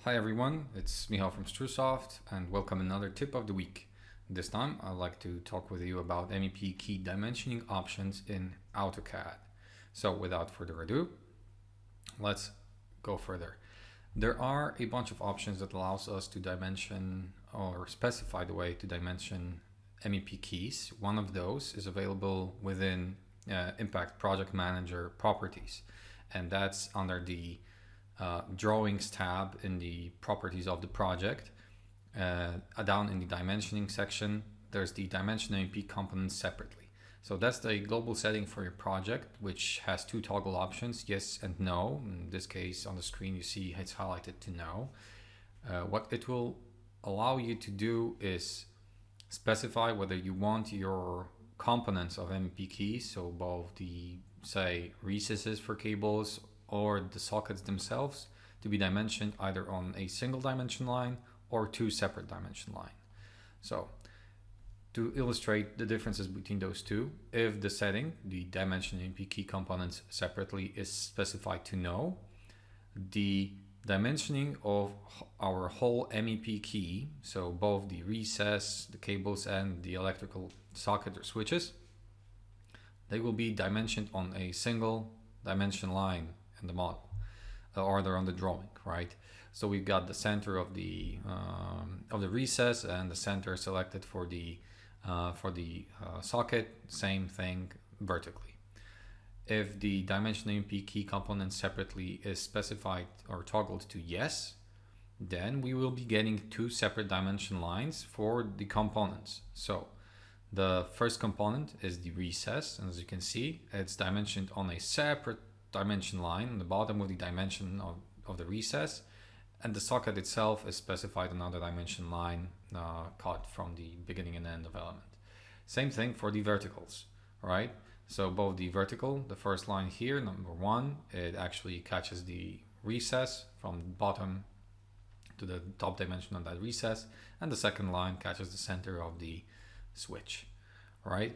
Hi everyone, it's Michal from StruSoft and welcome another tip of the week. This time I'd like to talk with you about MEP key dimensioning options in AutoCAD. So without further ado, let's go further. There are a bunch of options that allows us to dimension or specify the way to dimension MEP keys. One of those is available within Impact Project Manager properties, and that's under the Drawings tab in the properties of the project. Down in the dimensioning section, there's the dimension MEP components separately. So that's the global setting for your project, which has two toggle options, yes and no. In this case, on the screen, you see it's highlighted to no. What it will allow you to do is specify whether you want your components of MEP keys, so both the, say, recesses for cables or the sockets themselves, to be dimensioned either on a single dimension line or two separate dimension line. So to illustrate the differences between those two, if the setting, the dimension MEP key components separately, is specified to no, the dimensioning of our whole MEP key, so both the recess, the cables, and the electrical socket or switches, they will be dimensioned on a single dimension line in the model, or they're on the drawing, right? So we've got the center of the recess and the center selected for the socket, same thing vertically. If the dimension MEP key component separately is specified or toggled to yes, then we will be getting two separate dimension lines for the components. So the first component is the recess, and as you can see, it's dimensioned on a separate dimension line on the bottom of the dimension of the recess, and the socket itself is specified another dimension line cut from the beginning and end of element. Same thing for the verticals, right? So both the vertical, the first line here, number one, it actually catches the recess from bottom to the top dimension of that recess, and the second line catches the center of the switch, right?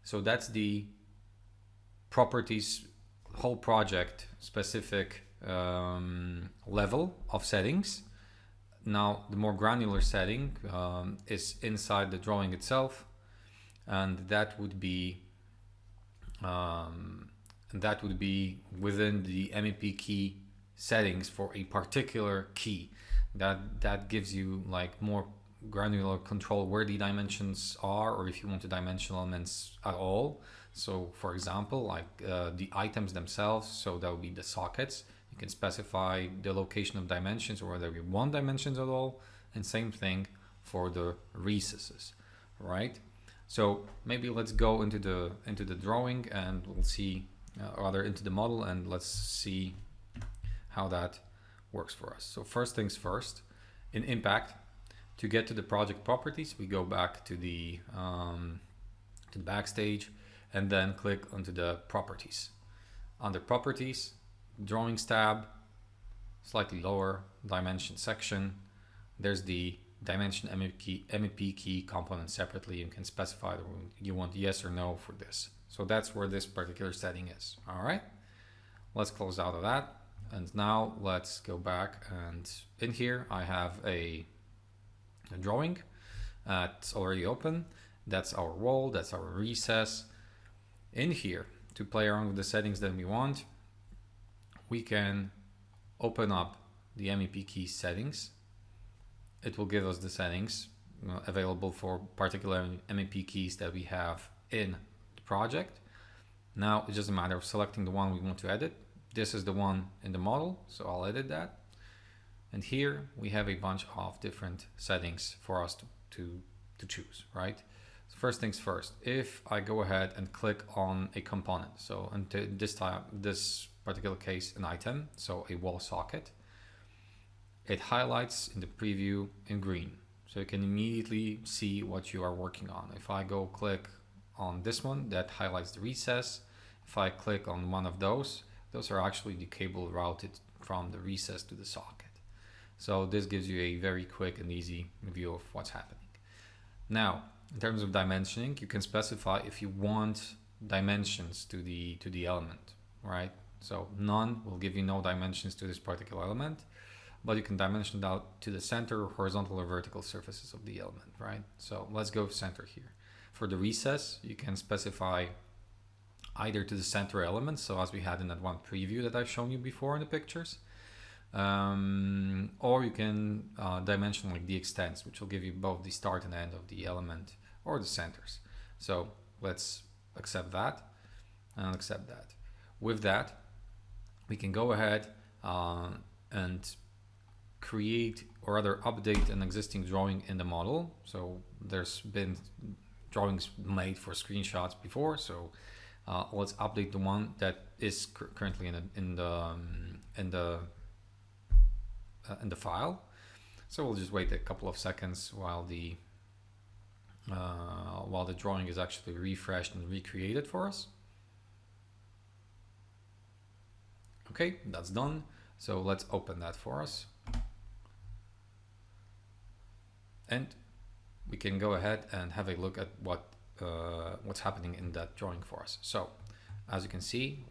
So that's the properties, whole project specific level of settings. Now the more granular setting is inside the drawing itself, and that would be within the MEP key settings for a particular key. That gives you like more granular control where the dimensions are, or if you want to dimension elements at all. So for example, like the items themselves, so that would be the sockets. You can specify the location of dimensions or whether you want dimensions at all, and same thing for the recesses, right? So maybe let's go into the drawing and we'll see, rather into the model, and let's see how that works for us. So first things first, in Impact, to get to the project properties, we go back to the backstage and then click onto the properties. Under properties, drawings tab, slightly lower, dimension section, there's the dimension MEP key component separately. You can specify that you want yes or no for this. So that's where this particular setting is. All right, let's close out of that. And now let's go back, and in here I have a drawing. It's already open. That's our wall, that's our recess. In here, to play around with the settings that we want, we can open up the MEP key settings. It will give us the settings available for particular MEP keys that we have in the project. Now it's just a matter of selecting the one we want to edit. This is the one in the model, so I'll edit that. And here we have a bunch of different settings for us to choose, right? So first things first, if I go ahead and click on a component, so into this particular case, an item, so a wall socket, it highlights in the preview in green. So you can immediately see what you are working on. If I go click on this one, that highlights the recess. If I click on one of those are actually the cable routed from the recess to the socket. So this gives you a very quick and easy view of what's happening. Now, in terms of dimensioning, you can specify if you want dimensions to the element, right? So none will give you no dimensions to this particular element. but you can dimension it out to the center, horizontal or vertical surfaces of the element, right? So let's go center here. For the recess, you can specify either to the center element, so as we had in that one preview that I've shown you before in the pictures, or you can dimension like the extents, which will give you both the start and end of the element or the centers. So let's accept that and accept that. With that, we can go ahead and create or rather update an existing drawing in the model. So there's been drawings made for screenshots before, so let's update the one that is currently in the file. So we'll just wait a couple of seconds while the drawing is actually refreshed and recreated for us. Okay, that's done. So let's open that for us. And we can go ahead and have a look at what's happening in that drawing for us. So as you can see,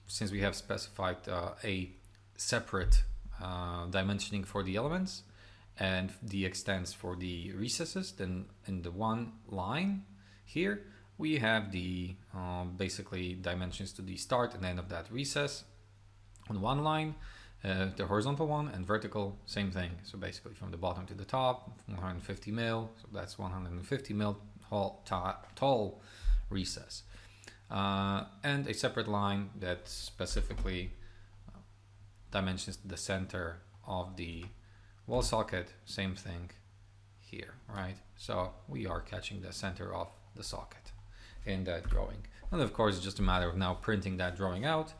since we have specified a separate dimensioning for the elements and the extents for the recesses, then in the one line here we have the basically dimensions to the start and end of that recess on one line, the horizontal one, and vertical same thing. So basically from the bottom to the top, 150 mil, so that's 150 mil tall recess, and a separate line that specifically dimensions the center of the wall socket, same thing here, right? So we are catching the center of the socket in that drawing, and of course it's just a matter of now printing that drawing out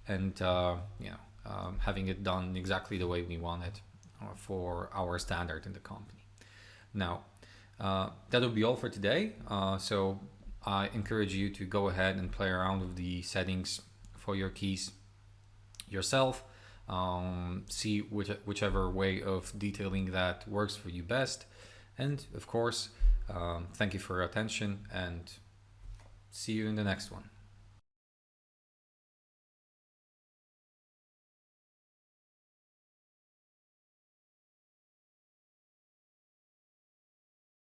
and having it done exactly the way we want it for our standard in the company. Now that will be all for today. So I encourage you to go ahead and play around with the settings for your keys yourself. See whichever way of detailing that works for you best. And of course, thank you for your attention and see you in the next one.